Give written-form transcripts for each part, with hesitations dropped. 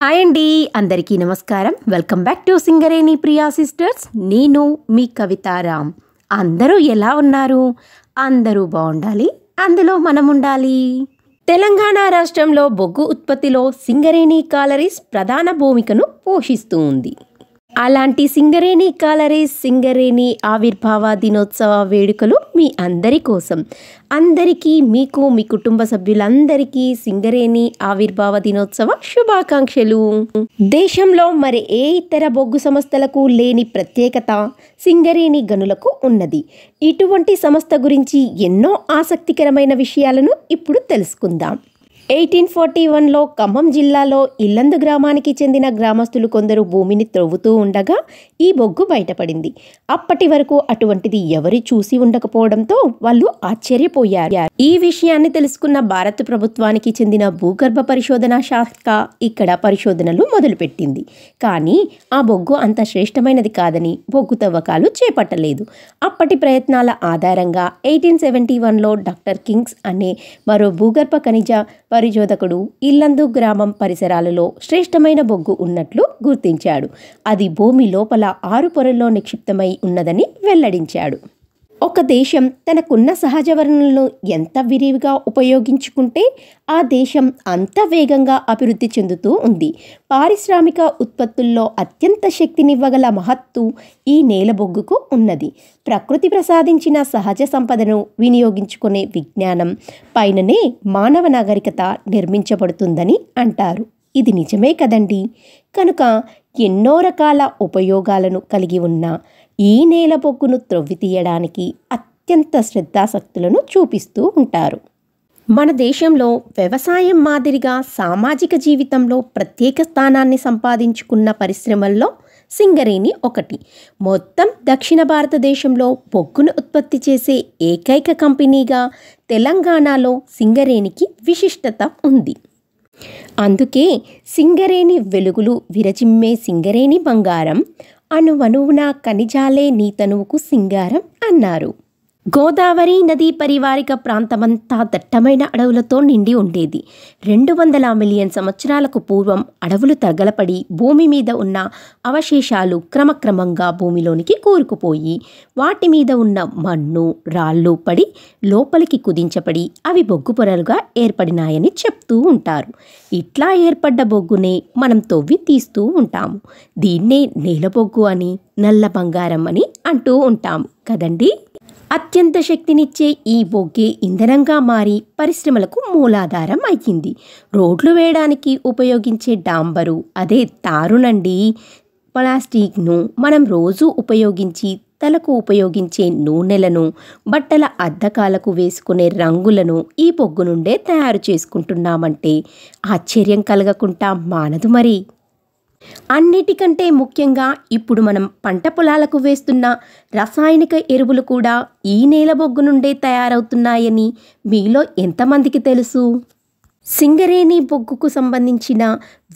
Hi అండి, అందరికీ నమస్కారం. Welcome back to Singareni Priya sisters. నేను మీ కవితారామ్. అందరూ ఎలా ఉన్నారు? అందరూ బాగుండాలి, అందులో మనం ఉండాలి. తెలంగాణ రాష్ట్రంలో బొగ్గు ఉత్పత్తిలో సింగరేణి కాలరీస్ ప్రధాన భూమికను పోషిస్తూ ఉంది. అలాంటి సింగరేణి కాలరీస్ సింగరేణి ఆవిర్భావ దినోత్సవ వేడుకలు మీ అందరి కోసం. అందరికీ, మీకు, మీ కుటుంబ సభ్యులందరికీ సింగరేణి ఆవిర్భావ దినోత్సవ శుభాకాంక్షలు. దేశంలో మరి ఏ ఇతర బొగ్గు సంస్థలకు లేని ప్రత్యేకత సింగరేణి గనులకు ఉన్నది. ఇటువంటి సంస్థ గురించి ఎన్నో ఆసక్తికరమైన విషయాలను ఇప్పుడు తెలుసుకుందాం. 1841లో ఖమ్మం జిల్లాలో ఇల్లందు గ్రామానికి చెందిన గ్రామస్తులు కొందరు భూమిని త్రవ్వుతూ ఉండగా ఈ బొగ్గు బయటపడింది. అప్పటి వరకు అటువంటిది ఎవరు చూసి ఉండకపోవడంతో వాళ్ళు ఆశ్చర్యపోయారు. ఈ విషయాన్ని తెలుసుకున్న భారత ప్రభుత్వానికి చెందిన భూగర్భ పరిశోధన శాఖ ఇక్కడ పరిశోధనలు మొదలుపెట్టింది. కానీ ఆ బొగ్గు అంత శ్రేష్టమైనది కాదని బొగ్గు తవ్వకాలు చేపట్టలేదు. అప్పటి ప్రయత్నాల ఆధారంగా 1871లో డాక్టర్ కింగ్స్ అనే మరో భూగర్భ ఖనిజ పరిశోధకుడు ఇల్లందు గ్రామం పరిసరాలలో శ్రేష్టమైన బొగ్గు ఉన్నట్లు గుర్తించాడు. అది భూమి లోపల 6 పొరల్లో నిక్షిప్తమై ఉన్నదని వెల్లడించాడు. ఒక దేశం తనకున్న సహజ వనరులను ఎంత విరివిగా ఉపయోగించుకుంటే ఆ దేశం అంత వేగంగా అభివృద్ధి చెందుతూ ఉంది. పారిశ్రామిక ఉత్పత్తుల్లో అత్యంత శక్తినివ్వగల మహత్తు ఈ నేల బొగ్గుకు ఉన్నది. ప్రకృతి ప్రసాదించిన సహజ సంపదను వినియోగించుకునే విజ్ఞానం పైననే మానవ నాగరికత నిర్మించబడుతుందని అంటారు. ఇది నిజమే కదండి. కనుక ఎన్నో రకాల ఉపయోగాలను కలిగి ఉన్న ఈ నేల బొగ్గును త్రవ్వి తీయడానికి అత్యంత శ్రద్ధాశక్తులను చూపిస్తూ ఉంటారు. మన దేశంలో వ్యవసాయం మాదిరిగా సామాజిక జీవితంలో ప్రత్యేక స్థానాన్ని సంపాదించుకున్న పరిశ్రమల్లో సింగరేణి ఒకటి. మొత్తం దక్షిణ భారతదేశంలో బొగ్గును ఉత్పత్తి చేసే ఏకైక కంపెనీగా తెలంగాణలో సింగరేణికి విశిష్టత ఉంది. అందుకే సింగరేణి వెలుగులు విరజిమ్మే సింగరేణి బంగారం, అణువణువున ఖనిజాలే నీ తనువుకు సింగారం అన్నారు. గోదావరి నదీ పరివారిక ప్రాంతమంతా దట్టమైన అడవులతో నిండి ఉండేది. 200 మిలియన్ సంవత్సరాలకు పూర్వం అడవులు తగలపడి భూమి మీద ఉన్న అవశేషాలు క్రమక్రమంగా భూమిలోనికి కూరుకుపోయి వాటి మీద ఉన్న మన్ను రాళ్ళు పడి లోపలికి కుదించబడి అవి బొగ్గు పొరలుగా ఏర్పడినాయని చెప్తూ ఉంటారు. ఇట్లా ఏర్పడ్డ బొగ్గునే మనం తవ్వి తీస్తూ ఉంటాము. దీన్నే నేలబొగ్గు అని, నల్ల బంగారం అని అంటూ ఉంటాము కదండి. అత్యంత శక్తినిచ్చే ఈ బొగ్గే ఇంధనంగా మారి పరిశ్రమలకు మూలాధారం అయ్యింది. రోడ్లు వేయడానికి ఉపయోగించే డాంబరు, అదే తారునండి. ప్లాస్టిక్ను మనం రోజు ఉపయోగించి తలకు ఉపయోగించే నూనెలను, బట్టల అద్దకాలకు వేసుకునే రంగులను ఈ బొగ్గు నుండే తయారు చేసుకుంటున్నామంటే ఆశ్చర్యం కలగకుండా మానదు మరి. అన్నిటికంటే ముఖ్యంగా ఇప్పుడు మనం పంట పొలాలకు వేస్తున్న రసాయనిక ఎరువులు కూడా ఈ నేల బొగ్గు నుండే తయారవుతున్నాయని మీలో ఎంతమందికి తెలుసు? సింగరేణి బొగ్గుకు సంబంధించిన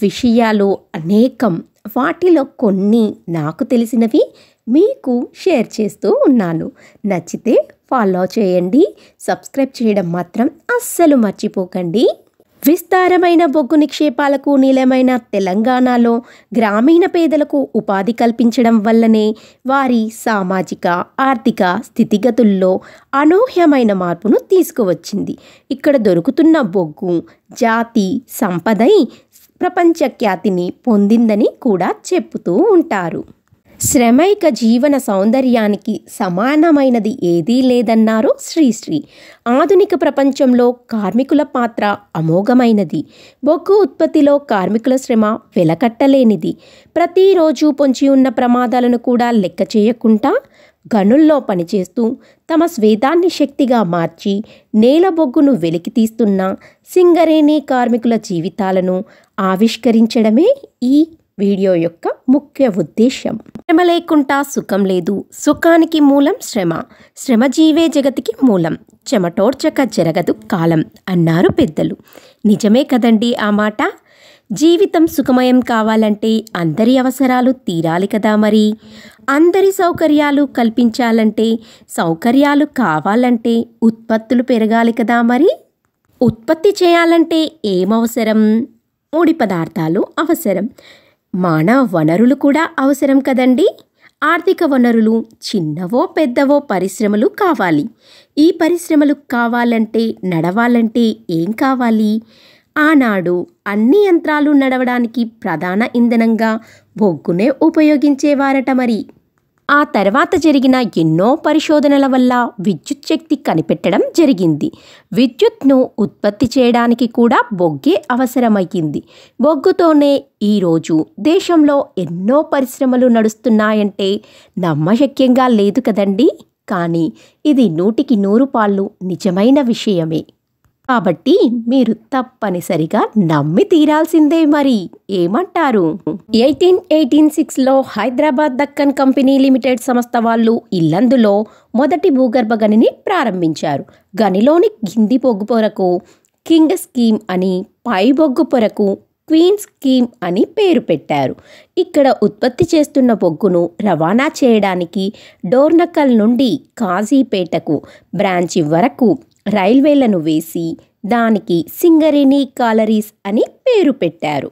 విషయాలు అనేకం. వాటిలో కొన్ని నాకు తెలిసినవి మీకు షేర్ చేస్తూ ఉన్నాను. నచ్చితే ఫాలో చేయండి, సబ్స్క్రైబ్ చేయడం మాత్రం అస్సలు మర్చిపోకండి. విస్తారమైన బొగ్గు నిక్షేపాలకు నిలయమైన తెలంగాణలో గ్రామీణ పేదలకు ఉపాధి కల్పించడం వల్లనే వారి సామాజిక ఆర్థిక స్థితిగతుల్లో అనూహ్యమైన మార్పును తీసుకువచ్చింది. ఇక్కడ దొరుకుతున్న బొగ్గు జాతి సంపదై ప్రపంచ ఖ్యాతిని పొందిందని కూడా చెప్పుతూ ఉంటారు. శ్రమైక జీవన సౌందర్యానికి సమానమైనది ఏదీ లేదన్నారు శ్రీశ్రీ. ఆధునిక ప్రపంచంలో కార్మికుల పాత్ర అమోఘమైనది. బొగ్గు ఉత్పత్తిలో కార్మికుల శ్రమ వెలకట్టలేనిది. ప్రతిరోజు పొంచి ఉన్న ప్రమాదాలను కూడా లెక్క చేయకుండా గనుల్లో పనిచేస్తూ తమ స్వేదాన్ని శక్తిగా మార్చి నేల బొగ్గును వెలికితీస్తున్న సింగరేణి కార్మికుల జీవితాలను ఆవిష్కరించడమే ఈ వీడియో యొక్క ముఖ్య ఉద్దేశం. శ్రమ లేకుండా సుఖం లేదు, సుఖానికి మూలం శ్రమ, శ్రమజీవే జగతికి మూలం, చెమటోడ్చక జరగదు కాలం అన్నారు పెద్దలు. నిజమే కదండి ఆ మాట. జీవితం సుఖమయం కావాలంటే అందరి అవసరాలు తీరాలి కదా మరి. అందరి సౌకర్యాలు కల్పించాలంటే, సౌకర్యాలు కావాలంటే ఉత్పత్తులు పెరగాలి కదా మరి. ఉత్పత్తి చేయాలంటే ఏమవసరం? ముడి పదార్థాలు అవసరం. మానవ వనరులు కూడా అవసరం కదండి. ఆర్థిక వనరులు చిన్నవో పెద్దవో పరిశ్రమలు కావాలి. ఈ పరిశ్రమలు కావాలంటే నడవాలంటే ఏం కావాలి? ఆనాడు అన్ని యంత్రాలు నడవడానికి ప్రధాన ఇంధనంగా బొగ్గునే ఉపయోగించేవారట మరి. ఆ తర్వాత జరిగిన ఎన్నో పరిశోధనల వల్ల విద్యుత్ శక్తి కనిపెట్టడం జరిగింది. విద్యుత్ను ఉత్పత్తి చేయడానికి కూడా బొగ్గే అవసరమయ్యింది. బొగ్గుతోనే ఈరోజు దేశంలో ఎన్నో పరిశ్రమలు నడుస్తున్నాయంటే నమ్మశక్యంగా లేదు కదండి. కానీ ఇది 100కి 100 పాళ్ళు నిజమైన విషయమే. కాబట్టి మీరు తప్పనిసరిగా నమ్మి తీరాల్సిందే మరి. ఏమంటారు? 1886లో హైదరాబాద్ దక్కన్ కంపెనీ లిమిటెడ్ సంస్థ వాళ్ళు ఇల్లందులో మొదటి భూగర్భ గనిని ప్రారంభించారు. గనిలోని కింది బొగ్గు పొరకు కింగ్ స్కీమ్ అని, పై బొగ్గు పొరకు క్వీన్ స్కీమ్ అని పేరు పెట్టారు. ఇక్కడ ఉత్పత్తి చేస్తున్న బొగ్గును రవాణా చేయడానికి డోర్నకల్ నుండి కాజీపేటకు బ్రాంచి వరకు రైల్వేలను వేసి దానికి సింగరేణి కాలరీస్ అని పేరు పెట్టారు.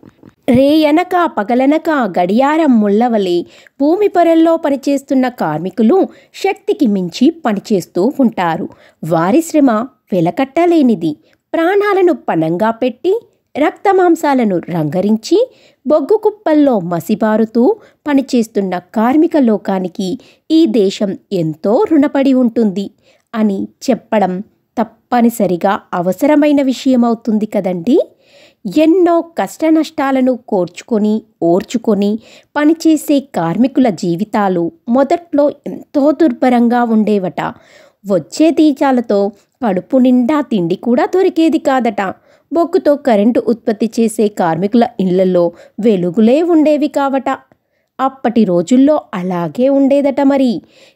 రేయనక పగలనక గడియారం ముళ్ళవలే భూమి పొరల్లో పనిచేస్తున్న కార్మికులు శక్తికి మించి పనిచేస్తూ ఉంటారు. వారి శ్రమ వెలకట్టలేనిది. ప్రాణాలను పణంగా పెట్టి రక్తమాంసాలను రంగరించి బొగ్గు కుప్పల్లో మసిబారుతూ పనిచేస్తున్న కార్మిక లోకానికి ఈ దేశం ఎంతో రుణపడి ఉంటుంది అని చెప్పడం తప్పనిసరిగా అవసరమైన విషయమవుతుంది కదండి. ఎన్నో కష్ట నష్టాలను ఓర్చుకొని పనిచేసే కార్మికుల జీవితాలు మొదట్లో ఎంతో దుర్భరంగా ఉండేవట. వచ్చే తీజాలతో కడుపు నిండా తిండి కూడా దొరికేది కాదట. బొగ్గుతో కరెంటు ఉత్పత్తి చేసే కార్మికుల ఇళ్లలో వెలుగులే ఉండేవి కావట. అప్పటి రోజుల్లో అలాగే ఉండేదట మరి.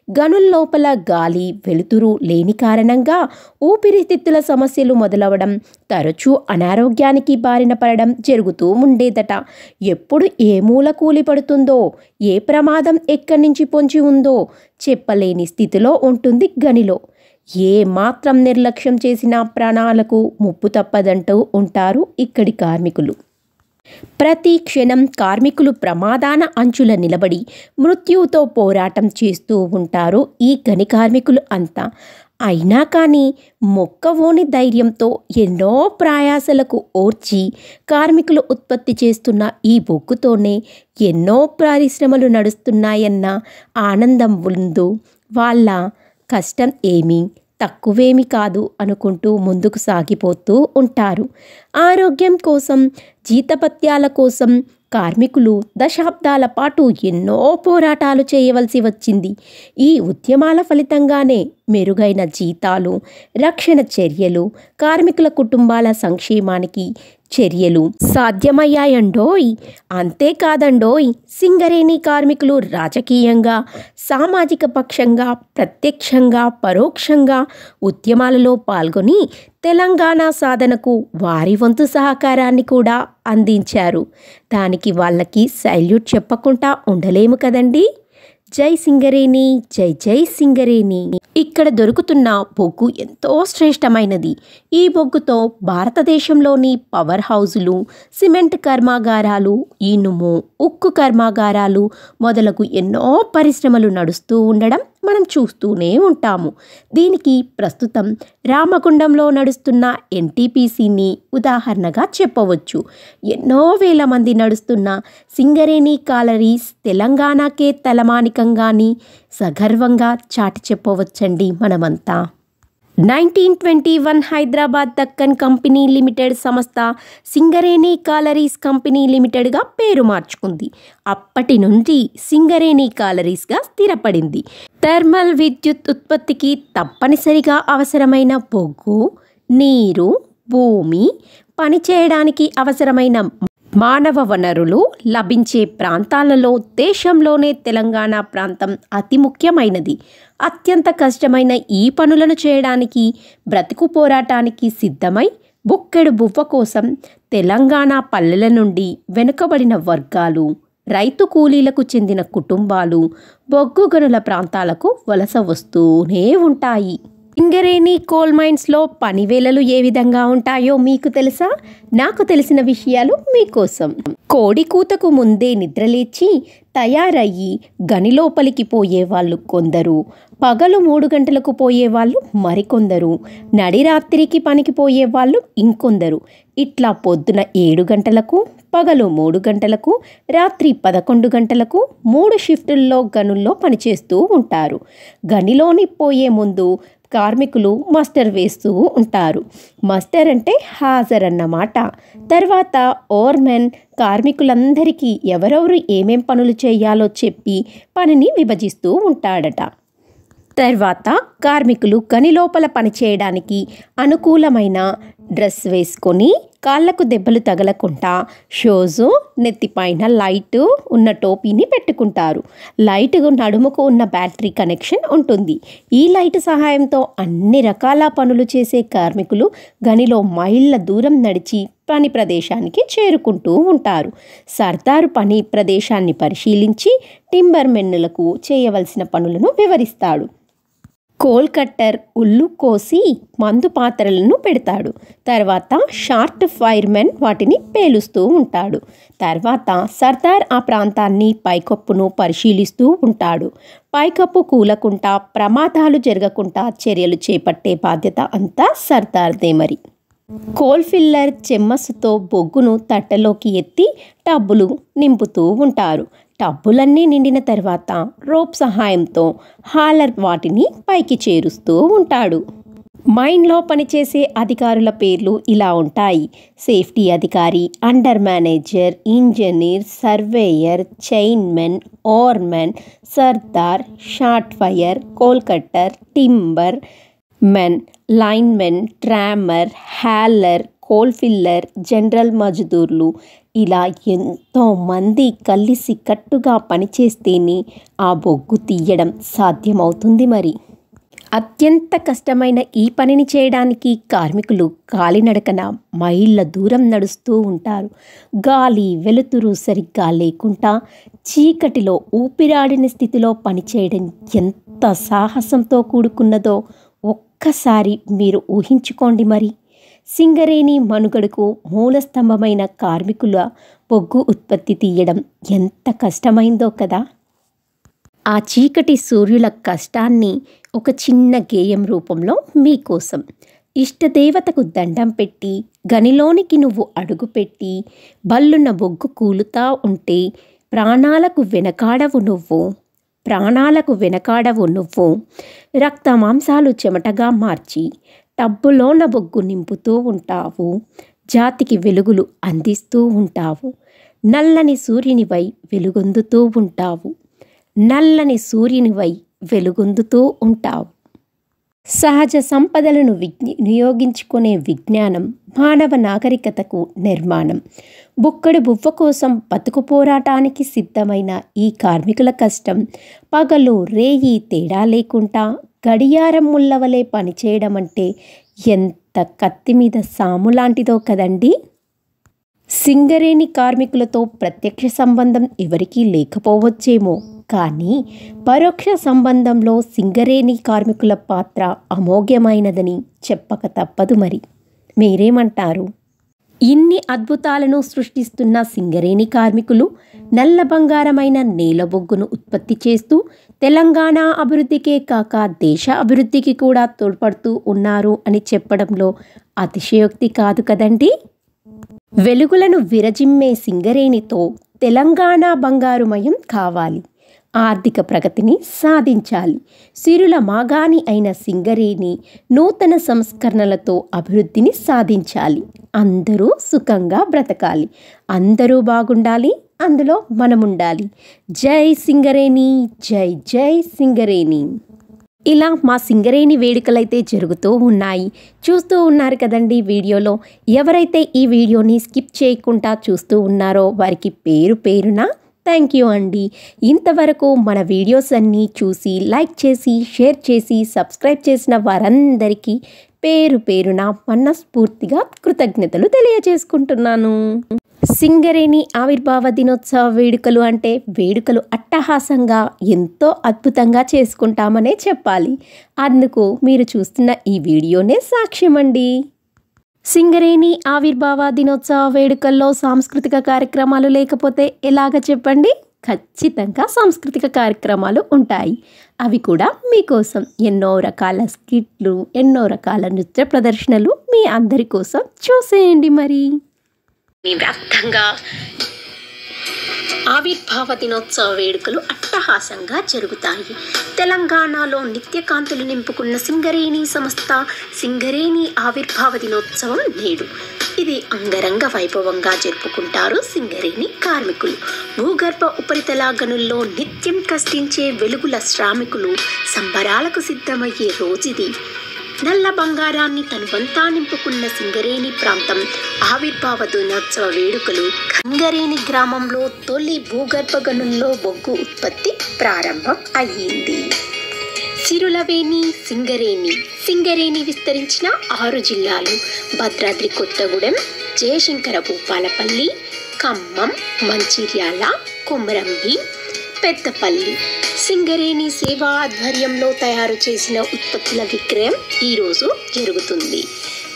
గనుల్లోపల గాలి వెలుతురు లేని కారణంగా ఊపిరితిత్తుల సమస్యలు మొదలవడం, తరచూ అనారోగ్యానికి బారిన పడడం జరుగుతూ ఉండేదట. ఎప్పుడు ఏ మూల కూలి పడుతుందో, ఏ ప్రమాదం ఎక్కడి నుంచి పొంచి ఉందో చెప్పలేని స్థితిలో ఉంటుంది గనిలో. ఏ మాత్రం నిర్లక్ష్యం చేసినా ప్రాణాలకు ముప్పు తప్పదంటూ ఉంటారు ఇక్కడి కార్మికులు. ప్రతి క్షణం కార్మికులు ప్రమాదాన అంచుల నిలబడి మృత్యువుతో పోరాటం చేస్తూ ఉంటారు ఈ గని కార్మికులు అంతా. అయినా కానీ మొక్కవోని ధైర్యంతో ఎన్నో ప్రయాసలకు ఓర్చి కార్మికులు ఉత్పత్తి చేస్తున్న ఈ బొగ్గుతోనే ఎన్నో పరిశ్రమలు నడుస్తున్నాయన్న ఆనందం ముందు వాళ్ళ కష్టం ఏమీ తక్కువేమి కాదు అనుకుంటూ ముందుకు సాగిపోతూ ఉంటారు. ఆరోగ్యం కోసం, జీతభత్యాల కోసం కార్మికులు దశాబ్దాల పాటు ఎన్నో పోరాటాలు చేయవలసి వచ్చింది. ఈ ఉద్యమాల ఫలితంగానే మెరుగైన జీతాలు, రక్షణ చర్యలు, కార్మికుల కుటుంబాల సంక్షేమానికి చర్యలు సాధ్యమయ్యాయండోయ్. అంతేకాదండోయ్, సింగరేణి కార్మికులు రాజకీయంగా, సామాజిక పక్షంగా, ప్రత్యక్షంగా, పరోక్షంగా ఉద్యమాలలో పాల్గొని తెలంగాణ సాధనకు వారి వంతు సహకారాన్ని కూడా అందించారు. దానికి వాళ్ళకి సల్యూట్ చెప్పకుండా ఉండలేము కదండి. జై సింగరేణి, జై జై సింగరేణి. ఇక్కడ దొరుకుతున్న బొగ్గు ఎంతో శ్రేష్టమైనది. ఈ బొగ్గుతో భారతదేశంలోని పవర్ హౌజులు, సిమెంట్ కర్మాగారాలు, ఇనుము, ఉక్కు కర్మాగారాలు మొదలగు ఎన్నో పరిశ్రమలు నడుస్తూ ఉండడం మనం చూస్తూనే ఉంటాము. దీనికి ప్రస్తుతం రామగుండంలో నడుస్తున్న ఎన్టీపీసీని ఉదాహరణగా చెప్పవచ్చు. ఎన్నో వేల మంది నడుస్తున్న సింగరేణి కాలరీస్ తెలంగాణకే తలమానికంగాని సగర్వంగా చాటి చెప్పవచ్చండి మనమంతా. 1921 హైదరాబాద్ దక్కన్ కంపెనీ లిమిటెడ్ సంస్థ సింగరేణి కాలరీస్ కంపెనీ లిమిటెడ్గా పేరు మార్చుకుంది. అప్పటి నుండి సింగరేణి కాలరీస్గా స్థిరపడింది. థర్మల్ విద్యుత్ ఉత్పత్తికి తప్పనిసరిగా అవసరమైన బొగ్గు, నీరు, భూమి, పనిచేయడానికి అవసరమైన మానవ వనరులు లభించే ప్రాంతాలలో దేశంలోనే తెలంగాణ ప్రాంతం అతి ముఖ్యమైనది. అత్యంత కష్టమైన ఈ పనులను చేయడానికి, బ్రతుకు పోరాటానికి సిద్ధమై బుక్కెడు బువ్వ కోసం తెలంగాణ పల్లెల నుండి వెనుకబడిన వర్గాలు, రైతు కూలీలకు చెందిన కుటుంబాలు బొగ్గు గనుల ప్రాంతాలకు వలస వస్తూనే ఉంటాయి. సింగరేణి కోల్ మైన్స్లో పని వేళలు ఏ విధంగా ఉంటాయో మీకు తెలుసా? నాకు తెలిసిన విషయాలు మీకోసం. కోడి కూతకు ముందే నిద్రలేచి తయారయ్యి గని లోపలికి పోయేవాళ్ళు కొందరు, పగలు 3 గంటలకు పోయేవాళ్ళు మరికొందరు, నడిరాత్రికి పనికి పోయేవాళ్ళు ఇంకొందరు. ఇట్లా పొద్దున 7 గంటలకు, పగలు 3 గంటలకు, రాత్రి 11 గంటలకు 3 షిఫ్టుల్లో గనుల్లో పనిచేస్తూ ఉంటారు. గనిలోని పోయే ముందు కార్మికులు మస్టర్ వేస్తూ ఉంటారు. మస్టర్ అంటే హాజరన్నమాట. తర్వాత ఓర్మెన్ కార్మికులందరికీ ఎవరెవరు ఏమేం పనులు చేయాలో చెప్పి పనిని విభజిస్తూ ఉంటాడట. తర్వాత కార్మికులు గని లోపల పనిచేయడానికి అనుకూలమైన డ్రెస్ వేసుకొని కాళ్లకు దెబ్బలు తగలకుండా షూజు, నెత్తిపైన లైటు ఉన్న టోపీని పెట్టుకుంటారు. లైట్ నడుముకు ఉన్న బ్యాటరీ కనెక్షన్ ఉంటుంది. ఈ లైట్ సహాయంతో అన్ని రకాల పనులు చేసే కార్మికులు గనిలో మైళ్ళ దూరం నడిచి పని ప్రదేశానికి చేరుకుంటూ ఉంటారు. సర్దారు పని ప్రదేశాన్ని పరిశీలించి టింబర్ మెన్నులకు చేయవలసిన పనులను వివరిస్తాడు. కోల్ కట్టర్ ఉల్లు కోసి మందు పాత్రలను పెడతాడు. తర్వాత షార్ట్ ఫైర్మెన్ వాటిని పేలుస్తూ ఉంటాడు. తర్వాత సర్దార్ ఆ ప్రాంతాన్ని పైకప్పును పరిశీలిస్తూ ఉంటాడు. పైకప్పు కూలకుండా ప్రమాదాలు జరగకుండా చర్యలు చేపట్టే బాధ్యత అంతా సర్దార్దే. మరి కోల్ ఫిల్లర్ చెమ్మస్సుతో బొగ్గును తట్టలోకి ఎత్తి టబ్బులు నింపుతూ ఉంటారు. టబ్బులన్నీ నిండిన తర్వాత రోప్ సహాయంతో హాలర్ వాటిని పైకి చేరుస్తూ ఉంటాడు. మైన్లో పనిచేసే అధికారుల పేర్లు ఇలా ఉంటాయి: సేఫ్టీ అధికారి, under manager, engineer, surveyor, chainmen, ఓర్మెన్, సర్దార్, short fire, coal cutter, timber men, linemen, trammer, hauler, coal filler, general మజ్దూర్లు. ఇలా ఎంతోమంది కలిసి కట్టుగా పనిచేస్తేనే ఆ బొగ్గు తీయడం సాధ్యమవుతుంది. మరి అత్యంత కష్టమైన ఈ పనిని చేయడానికి కార్మికులు కాలినడకన మైళ్ళ దూరం నడుస్తూ ఉంటారు. గాలి వెలుతురు సరిగ్గా లేకుండా చీకటిలో ఊపిరాడిన స్థితిలో పనిచేయడం ఎంత సాహసంతో కూడుకున్నదో ఒక్కసారి మీరు ఊహించుకోండి. మరి సింగరేణి మనుగడకు మూలస్తంభమైన కార్మికుల బొగ్గు ఉత్పత్తి తీయడం ఎంత కష్టమైందో కదా. ఆ చీకటి సూర్యుల కష్టాన్ని ఒక చిన్న గేయం రూపంలో మీకోసం. ఇష్టదేవతకు దండం పెట్టి గనిలోనికి నువ్వు అడుగుపెట్టి బల్లున్న బొగ్గు కూలుతా ఉంటే ప్రాణాలకు వెనకాడవు నువ్వు రక్త మాంసాలు చెమటగా మార్చి టబ్బులోన బొగ్గు నింపుతూ ఉంటావు. జాతికి వెలుగులు అందిస్తూ ఉంటావు. నల్లని సూర్యునివై వెలుగొందుతూ ఉంటావు. సహజ సంపదలను వినియోగించుకునే విజ్ఞానం మానవ నాగరికతకు నిర్మాణం. బుక్కడి బువ్వ కోసం బతుకు పోరాటానికి సిద్ధమైన ఈ కార్మికుల కష్టం పగలు రేయి తేడా లేకుండా గడియారం ముళ్ళవలే పనిచేయడం అంటే ఎంత కత్తి మీద సాము లాంటిదో కదండి. సింగరేణి కార్మికులతో ప్రత్యక్ష సంబంధం ఎవరికీ లేకపోవచ్చేమో, కానీ పరోక్ష సంబంధంలో సింగరేణి కార్మికుల పాత్ర అమోఘమైనదని చెప్పక తప్పదు. మరి మీరేమంటారు? ఇన్ని అద్భుతాలను సృష్టిస్తున్న సింగరేణి కార్మికులు నల్ల బంగారమైన నేల బొగ్గును ఉత్పత్తి చేస్తూ తెలంగాణ అభివృద్ధికే కాక దేశ అభివృద్ధికి కూడా తోడ్పడుతూ ఉన్నారు అని చెప్పడంలో అతిశయోక్తి కాదు కదండి. వెలుగులను విరజిమ్మే సింగరేణితో తెలంగాణ బంగారుమయం కావాలి. ఆర్థిక ప్రగతిని సాధించాలి. సిరుల మాగాణి అయిన సింగరేణి నూతన సంస్కరణలతో అభివృద్ధిని సాధించాలి. అందరూ సుఖంగా బ్రతకాలి. అందరూ బాగుండాలి. అందులో మనముండాలి. జై సింగరేణి, జై జై సింగరేణి. ఇలా మా సింగరేణి వేడుకలైతే జరుగుతూ ఉన్నాయి. చూస్తూ ఉన్నారు కదండి వీడియోలో. ఎవరైతే ఈ వీడియోని స్కిప్ చేయకుండా చూస్తూ ఉన్నారో వారికి పేరు పేరున థ్యాంక్ యూ అండి. ఇంతవరకు మన వీడియోస్ అన్నీ చూసి లైక్ చేసి షేర్ చేసి సబ్స్క్రైబ్ చేసిన వారందరికీ పేరు పేరున మనస్ఫూర్తిగా కృతజ్ఞతలు తెలియజేసుకుంటున్నాను. సింగరేణి ఆవిర్భావ దినోత్సవ వేడుకలు అంటే వేడుకలు అట్టహాసంగా ఎంతో అద్భుతంగా చేసుకుంటామనే చెప్పాలి. అందుకు మీరు చూస్తున్న ఈ వీడియోనే సాక్ష్యమండి. సింగరేణి ఆవిర్భావ దినోత్సవ వేడుకల్లో సాంస్కృతిక కార్యక్రమాలు లేకపోతే ఎలాగ చెప్పండి? ఖచ్చితంగా సాంస్కృతిక కార్యక్రమాలు ఉంటాయి. అవి కూడా మీకోసం ఎన్నో రకాల స్కిట్లు, ఎన్నో రకాల నృత్య ప్రదర్శనలు మీ అందరి కోసం చూసేయండి. మరి వ్యాప్తంగా ఆవిర్భావ దినోత్సవ వేడుకలు అట్టహాసంగా జరుగుతాయి. తెలంగాణలో నిత్యకాంతులు నింపుకున్న సింగరేణి సంస్థ సింగరేణి ఆవిర్భావ దినోత్సవం నేడు. ఇది అంగరంగ వైభవంగా జరుపుకుంటారు సింగరేణి కార్మికులు. భూగర్భ ఉపరితల గనుల్లో నిత్యం కష్టించే వెలుగుల శ్రామికులు సంబరాలకు సిద్ధమయ్యే రోజుది. నల్ల బంగారాన్ని తనువంతా నింపుకున్న సింగరేణి ప్రాంతం ఆవిర్భావ దినోత్సవ వేడుకలు. సింగరేణి గ్రామంలో తొలి భూగర్భ గనుల్లో బొగ్గు ఉత్పత్తి ప్రారంభం అయ్యింది. సిరులవేణి సింగరేణి విస్తరించిన 6 జిల్లాలు భద్రాద్రి కొత్తగూడెం, జయశంకర భూపాలపల్లి, ఖమ్మం, మంచిర్యాల, కొమరంభీం, పెద్దపల్లి. సింగరేణి సేవా ఆధ్వర్యంలో తయారు చేసిన ఉత్పత్తుల విక్రయం ఈరోజు జరుగుతుంది.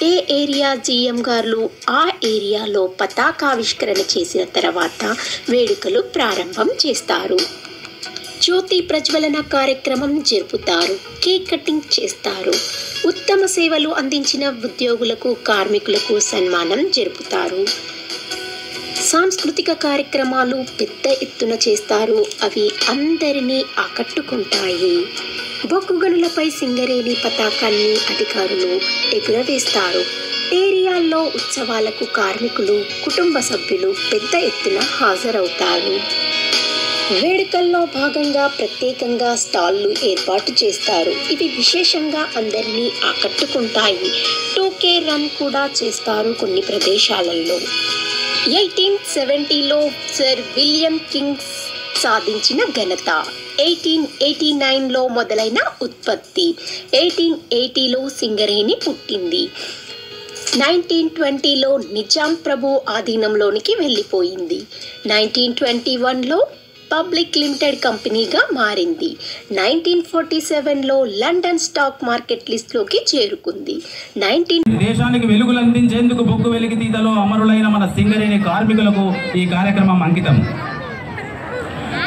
ఏ ఏరియా జీఎం గారు ఆ ఏరియాలో పతాకావిష్కరణ చేసిన తర్వాత వేడుకలు ప్రారంభం చేస్తారు. జ్యోతి ప్రజ్వలన కార్యక్రమం జరుపుతారు. కేక్ కటింగ్ చేస్తారు. ఉత్తమ సేవలు అందించిన ఉద్యోగులకు, కార్మికులకు సన్మానం జరుపుతారు. సాంస్కృతిక కార్యక్రమాలు పెద్ద ఎత్తున చేస్తారు. అవి అందరినీ ఆకట్టుకుంటాయి. బొగ్గు గనులపై సింగరేణి పతాకాన్ని అధికారులు ఎగురవేస్తారు. ఏరియాల్లో ఉత్సవాలకు కార్మికులు, కుటుంబ సభ్యులు పెద్ద ఎత్తున హాజరవుతారు. వేడుకల్లో భాగంగా ప్రత్యేకంగా స్టాళ్లు ఏర్పాటు చేస్తారు. ఇవి విశేషంగా అందరినీ ఆకట్టుకుంటాయి. 2K రన్ కూడా చేస్తారు కొన్ని ప్రదేశాలలో. 1870లో సర్ విలియం కింగ్ సాధించిన ఘనత. 1889లో మొదలైన ఉత్పత్తి. 1880లో సింగరేణి పుట్టింది. 1920లో నిజాం ప్రభు ఆధీనంలోనికి వెళ్ళిపోయింది. 1921లో పబ్లిక్ లిమిటెడ్ కంపెనీగా మారింది. 1947లో లండన్ స్టాక్ మార్కెట్ లిస్టులోకి చేరుకుంది. దేశానికి వెలుగులు అందించేందుకు బొగ్గు వెలికితీతలో అమరులైన మన సింగరేణి కార్మికులకు ఈ కార్యక్రమం అంకితం.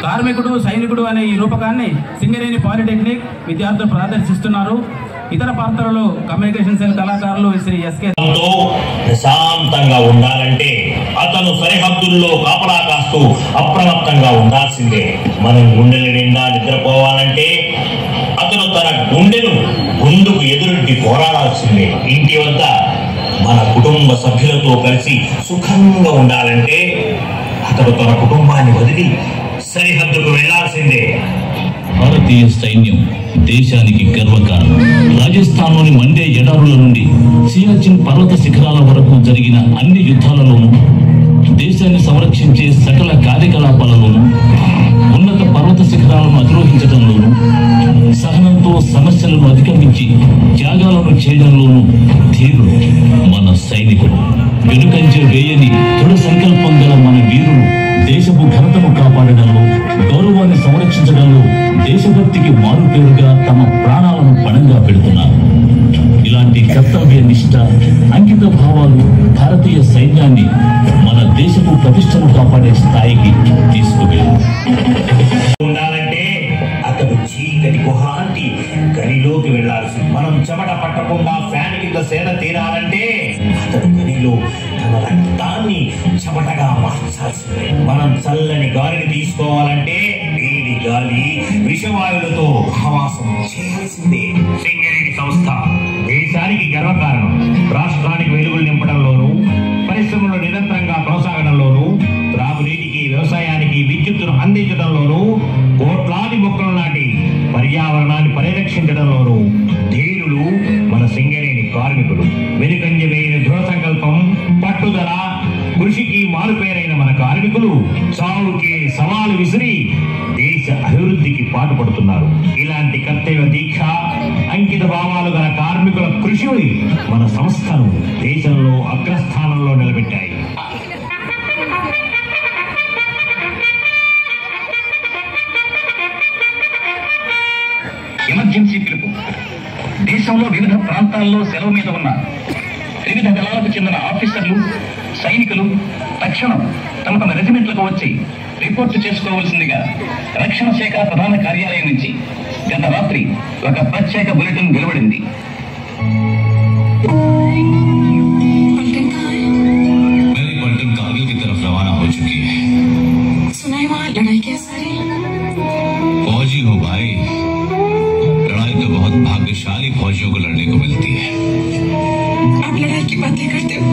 కార్మికుడు సైనికుడు అనే ఈ రూపకాన్ని సింగరేణి పాలిటెక్నిక్ విద్యార్థులు ప్రదర్శిస్తున్నారు. ఇతర పాత్రలో కమ్యూనికేషన్ సెల్ కళాకారులు శ్రీ ఎస్కే. ప్రశాంతంగా ఉండాలంటే అతను సరిహద్దుల్లో కాపలా కాస్తూ అప్రమత్తంగా ఉండాల్సిందే. మనం గుండెల నిండా నిద్రపోవాలంటే అతను తన గుండెను ముందుకు ఎదురెట్టి పోరాడాల్సిందే. ఇంటి వద్ద మన కుటుంబ సభ్యులతో కలిసి సుఖంగా ఉండాలంటే అతడు తన కుటుంబాన్ని వదిలి సరిహద్దుకు వెళ్లాల్సిందే. భారతీయ సైన్యం దేశానికి గర్వకారణం. రాజస్థాన్లోని మండే ఎడారుల నుండి సియాచిన్ పర్వత శిఖరాల వరకు జరిగిన అన్ని యుద్ధాలలోనూ, దేశాన్ని సంరక్షించే సకల కార్యకలాపాలలోనూ, ఉన్నత పర్వత శిఖరాలను అధిరోహించడంలోనూ, సహనంతో సమస్యలను అధిగమించి త్యాగాలను చేయడంలోనూ ధీరులు మన సైనికులు. వెనుకంజ వేయని దృఢ సంకల్పం గల మన వీరులు దేశపు ఘనతను కాపాడడంలో, గౌరవాన్ని సంరక్షించడంలో దేశభక్తికి మారుపేరుగా తమ ప్రాణాలను పణంగా పెడుతున్నారు. ఇలాంటి కర్తవ్య నిష్ఠ, అంకిత భావాలు భారతీయ సైన్యాన్ని మన దేశపు ప్రతిష్టను కాపాడే స్థాయికి తీసుకువెళ్ళారు. ఉండాలంటే అతడు చీకటి గుహాంటి గనిలోకి వెళ్లాల్సి. మనం చెమట పట్టకుండా ఫ్యాన్ కింద సేద తీరాలంటే అతడు గనిలో తన రక్తాన్ని చెమటగా మార్చాల్సిందే. మనం చల్లని గాలిని తీసుకోవాలంటే వేడి గాలి విషవాయువులతో ఆవాసం చేయాల్సిందే. సింగరేణి సంస్థ దేశానికి గర్వకారణం. రాష్ట్రానికి వెలుగులు నింపడంలోనూ, పరిశ్రమలు నిరంతరంగా కొనసాగడంలోనూ, త్రాగునీటికి, వ్యవసాయానికి విద్యుత్తును అందించడంలోనూ, కోట్లాది మొక్కలు నాటి పర్యావరణాన్ని పరిరక్షించడంలోనూ ధీరులు మన సింగరేణి కార్మికులు. వెనుకంజ వేయని దృఢ సంకల్పం, పట్టుదల, కృషికి మారుపేరైన మన కార్మికులు చావుకి సవాలు విసిరి దేశ అభివృద్ధికి పాటుపడుతున్నారు. ఇలాంటి కర్తవ్య దీక్ష, అంకిత భావాలు గల కార్మికుల కృషి మన సంస్థను దేశంలో అగ్రస్థానంలో నిలబెట్టాయి. యుద్ధాల్లో సెలవు మీద ఉన్న వివిధ దళాలకు చెందిన ఆఫీసర్లు, సైనికులు తక్షణం తమ తమ రెజిమెంట్లకు వచ్చి రిపోర్టు చేసుకోవాల్సిందిగా రక్షణ శాఖ ప్రధాన కార్యాలయం నుంచి గత రాత్రి ఒక ప్రత్యేక బులెటిన్ వెలువడింది. कारगिल की तरफ रवाना हो चुकी है। सुना है वहाँ लड़ाई कैसा है? फौजी हो भाई, लड़ाई तो बहुत भाग्यशाली फौजियों को लड़ने को मिलती है। आप लड़ाई की बातें करते हो,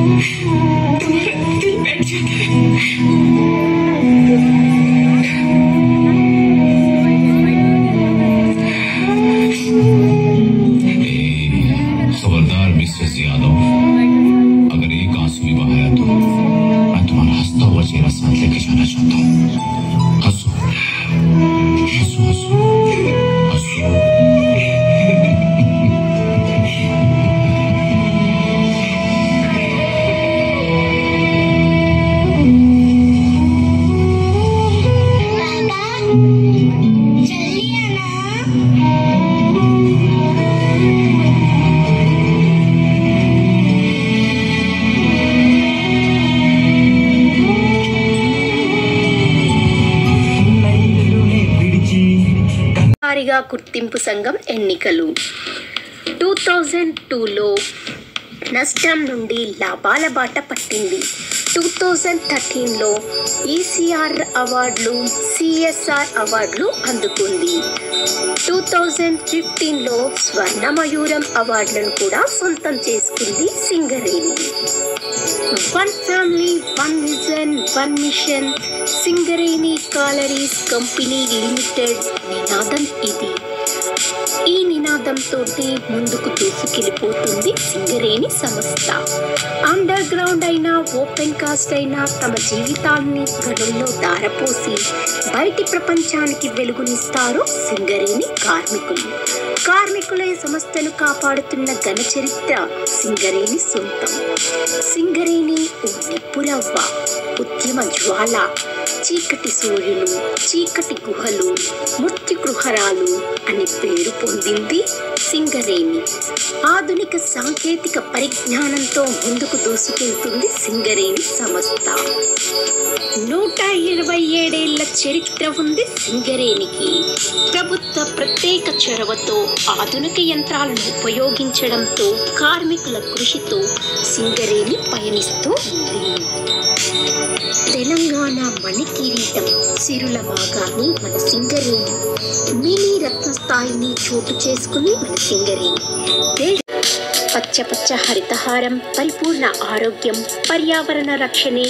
तुम्हारा दिल बैठ जाता है। खबरदार मिसेस यादव, अगर एक आंसू भी बहाया तो मैं तुम्हारा हंसता हुआ चेहरा साथ लेके जाना चाहता हूँ। हंसो हंसो हंसो हंसो। వారిగా గుర్తింపు సంఘం ఎన్నికలు 2002లో నష్టం నుండి లాభాల బాట పట్టింది. 2013లో ఈసీఆర్ అవార్డులు, సిఎస్ఆర్ అవార్డులు అందుకుంది. 2015లో స్వర్ణ మయూరం అవార్డులను కూడా సొంతం చేసుకుంది Singareni. One family, one vision, one mission, Singareni collieries company limited నినాదం ఇది. ఈ నినాదంతో ముందుకు దూసుకెళ్ళిపోతుంది సింగరేణి సంస్థ. అండర్ గ్రౌండ్ అయినా, ఓపెన్ కాస్ట్ అయినా తమ జీవితాన్ని గనుల్లో దారపోసి బయటి ప్రపంచానికి వెలుగునిస్తారు సింగరేణి కార్మికులు. కార్మికులే సంస్థను కాపాడుతున్న ఘన చరిత్ర సింగరేణి సొంతం. సింగరేణి ఓ నిప్పురవ్వ, ఉద్యమ జ్వాల, చీకటి సూర్యులు, చీకటి గుహలు, మృత్యు గృహరాలు అని పేరు పొందింది సింగరేణి. ఆధునిక సాంకేతిక పరిజ్ఞానంతో ముందుకు దూసుకెళ్తుంది సింగరేణి సంస్థ. 127 చరిత్ర ఉంది సింగరేణికి. ప్రభుత్వ ప్రత్యేక చొరవతో ఆధునిక యంత్రాలను ఉపయోగించడంతో, కార్మికుల కృషితో సింగరేణి పయనిస్తూ ఉంది. తెలంగాణ మణికిరీటం సిరుల భాగాన్ని మన సింగరేణి, మినీ రత్న స్థాయిని చోటు చేసుకుని మన సింగరేణి. పచ్చ పచ్చ హరితహారం, పరిపూర్ణ ఆరోగ్యం, పర్యావరణ రక్షణే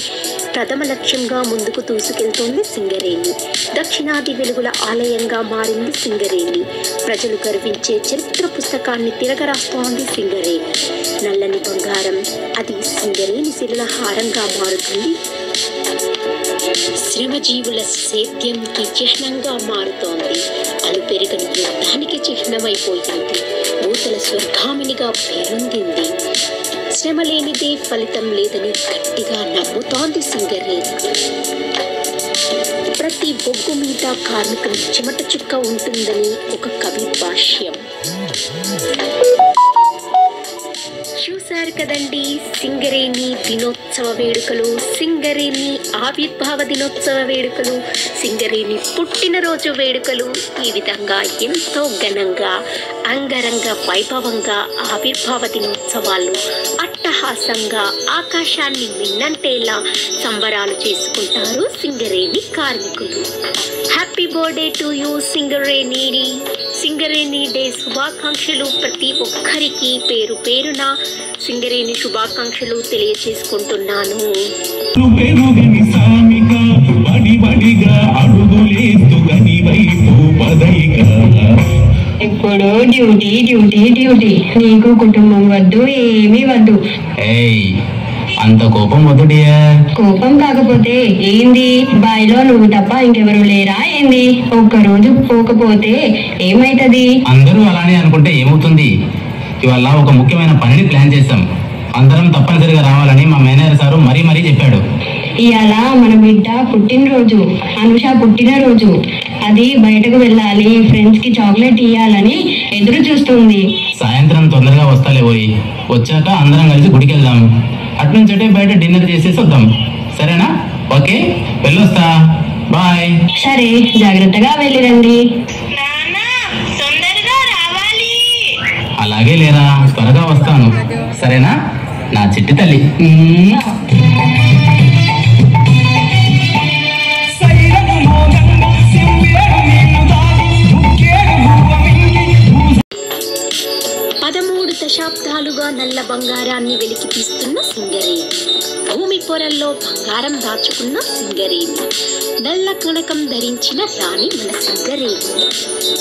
ప్రథమ లక్ష్యంగా ముందుకు దూసుకెళ్తోంది సింగరేణి. దక్షిణాది వెలుగుల ఆలయంగా మారింది సింగరేణి. ప్రజలు గర్వించే చరిత్ర పుస్తకాన్ని తిరగరాస్తోంది సింగరేణి. నల్లని బంగారం అది సింగరేణి శిలల హారంగా మారుతుంది. శ్రమజీవుల సేద్యంకి చిహ్నంగా మారుతోంది. అలు పెరిగిన యుద్ధానికి చిహ్నమైపోయింది. భూతల స్వర్గామినిగా పేరొందింది. శ్రమ లేనిదే ఫలితం లేదని గట్టిగా నమ్ముతోంది సింగరేణి. ప్రతి బొగ్గు మీద కార్మికుల చెమట చుక్క ఉంటుందని ఒక కవి భాష్యం. చూశారు కదండి సింగరేణి దినోత్సవ వేడుకలు, సింగరేణి ఆవిర్భావ దినోత్సవ వేడుకలు, సింగరేణి పుట్టినరోజు వేడుకలు. ఈ విధంగా ఎంతో ఘనంగా, అంగరంగ వైభవంగా ఆవిర్భావ దినోత్సవాలు అట్టహాసంగా ఆకాశాన్ని మిన్నంటేలా సంబరాలు చేసుకుంటారు సింగరేణి కార్మికులు. Happy birthday to you Singareni. Singareni day శుభాకాంక్షలు ప్రతి ఒక్కరికి పేరు పేరున సింగరేణి శుభాకాంక్షలు తెలియజేసుకుంటున్నాను. ఇప్పుడు డ్యూటీ డ్యూటీ డ్యూటీ, నీకు కుటుంబం వద్దు, ఏమీ వద్దు. అంత కోపం వద్దుడియా. కోపం కాకపోతే ఏంది, బాయిలో నువ్వు తప్ప ఇంకెవరు లేరా ఏంది? ఒక్కరోజు పోకపోతే ఏమైతది? అందరూ అలానే అనుకుంటే ఏమవుతుంది? ఇవాళ ఒక ముఖ్యమైన పనిని ప్లాన్ చేశాం. అందరం తప్పనిసరిగా రావాలని మా మేనేజర్ సారు మరీ మరీ చెప్పాడు. ఇవాళ మన బిడ్డ పుట్టినరోజు, అనుష పుట్టినరోజు. అది బయటకు వెళ్ళాలి, ఫ్రెండ్స్ కి చాక్లెట్ ఇవ్వాలని ఎదురు చూస్తుంది. సాయంత్రం తొందరగా వస్తాలే పోయి, వచ్చాక అందరం కలిసి గుడికి వెళ్దాం. అట్నుంచి అంటే బయట డిన్నర్ చేసేసి వద్దాం, సరేనా? ఓకే, వెళ్ళొస్తా, బాయ్. సరే, జాగ్రత్తగా వెళ్ళిరండి. అలాగే లేరా, త్వరగా వస్తాను, సరేనా నా చిట్టి తల్లి. దశాబ్దాలుగా నల్ల బంగారాన్ని వెలికి తీస్తున్న సింగరేణి, భూమి పొరల్లో బంగారం దాచుకున్న సింగరేణి, నల్ల కనకం ధరించిన రాణి మన సింగరేణి.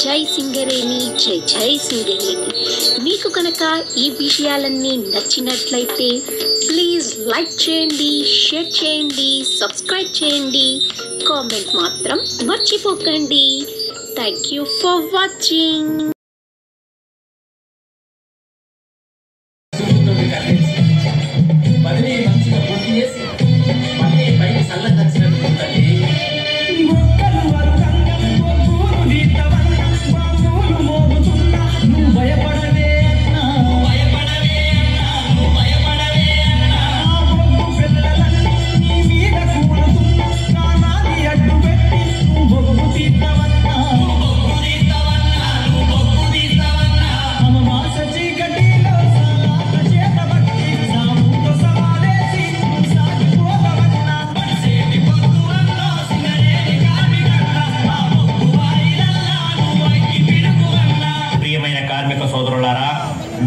జై సింగరేణి, జై జై సింగరేణి. మీకు కనుక ఈ విషయాలన్నీ నచ్చినట్లయితే ప్లీజ్ లైక్ చేయండి, షేర్ చేయండి, సబ్స్క్రైబ్ చేయండి, కామెంట్ మాత్రం మర్చిపోకండి. Thank you for watching.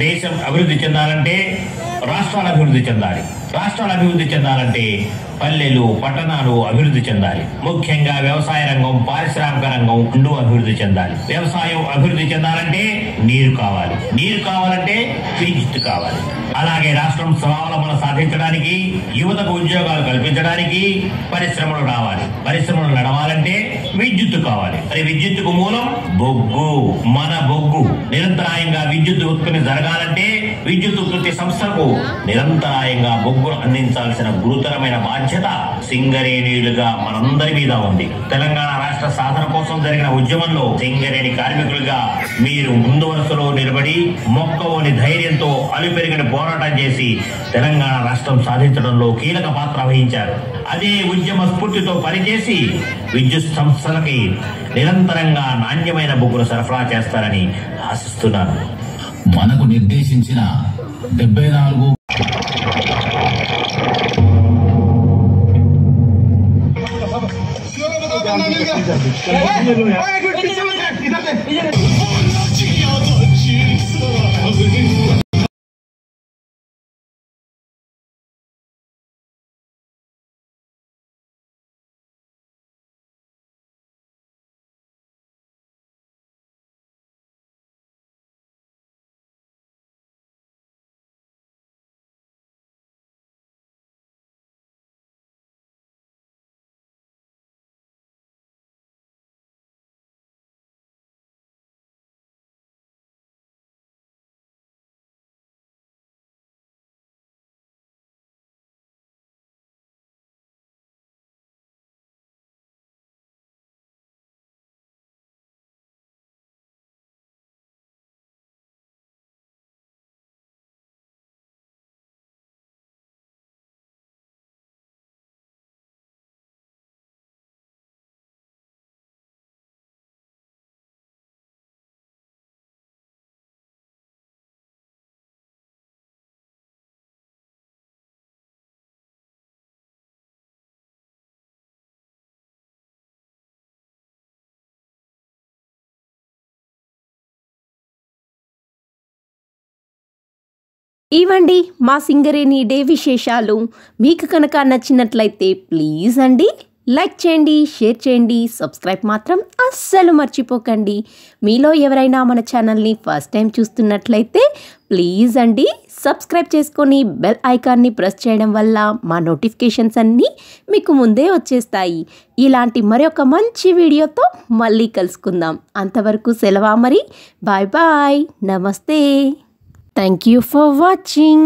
దేశం అభివృద్ధి చెందాలంటే రాష్ట్రాలు అభివృద్ధి చెందాలి, రాష్ట్రాలు అభివృద్ధి చెందాలంటే పల్లెలు పట్టణాలు అభివృద్ధి చెందాలి. ముఖ్యంగా వ్యవసాయ రంగం, పారిశ్రామిక రంగం రెండు అభివృద్ధి చెందాలి. వ్యవసాయం అభివృద్ధి చెందాలంటే నీరు కావాలి, నీరు కావాలంటే విద్యుత్ కావాలి. అలాగే రాష్ట్రం స్వావలంబన సాధించడానికి, యువతకు ఉద్యోగాలు కల్పించడానికి పరిశ్రమలు రావాలి. పరిశ్రమలు నడవాలంటే విద్యుత్ కావాలి. మరి విద్యుత్తుకు మూలం బొగ్గు, మన బొగ్గు. నిరంతరాయంగా విద్యుత్ ఉత్పత్తి జరగాలంటే విద్యుత్ ఉత్పత్తి సంస్థలకు నిరంతరాయంగా బొగ్గును అందించాల్సిన గురుతరమైన బాధ్యత సింగరేణిలుగా మనందరి మీద ఉంది. తెలంగాణ రాష్ట్ర సాధన కోసం జరిగిన ఉద్యమంలో సింగరేణి కార్మికులుగా మీరు ముందు వరుసలో నిలబడి మొక్కవోని ధైర్యంతో అలుపెరిగిన పోరాటం చేసి తెలంగాణ రాష్ట్రం సాధించడంలో కీలక పాత్ర వహించారు. అదే ఉద్యమ స్ఫూర్తితో పనిచేసి విద్యుత్ సంస్థలకి నిరంతరంగా నాణ్యమైన బొగ్గును సరఫరా చేస్తారని ఆశిస్తున్నాను. మనకు నిర్దేశించిన 74 ఇవండి మా సింగరేణి డే విశేషాలు. మీకు కనుక నచ్చినట్లయితే ప్లీజ్ అండి లైక్ చేయండి, షేర్ చేయండి, సబ్స్క్రైబ్ మాత్రం అస్సలు మర్చిపోకండి. మీలో ఎవరైనా మన ఛానల్ని ఫస్ట్ టైం చూస్తున్నట్లయితే ప్లీజ్ అండి సబ్స్క్రైబ్ చేసుకొని బెల్ ఐకాన్ని ప్రెస్ చేయడం వల్ల మా నోటిఫికేషన్స్ అన్నీ మీకు ముందే వచ్చేస్తాయి. ఇలాంటి మరొక మంచి వీడియోతో మళ్ళీ కలుసుకుందాం. అంతవరకు సెలవా మరి. బాయ్ బాయ్, నమస్తే. Thank you for watching.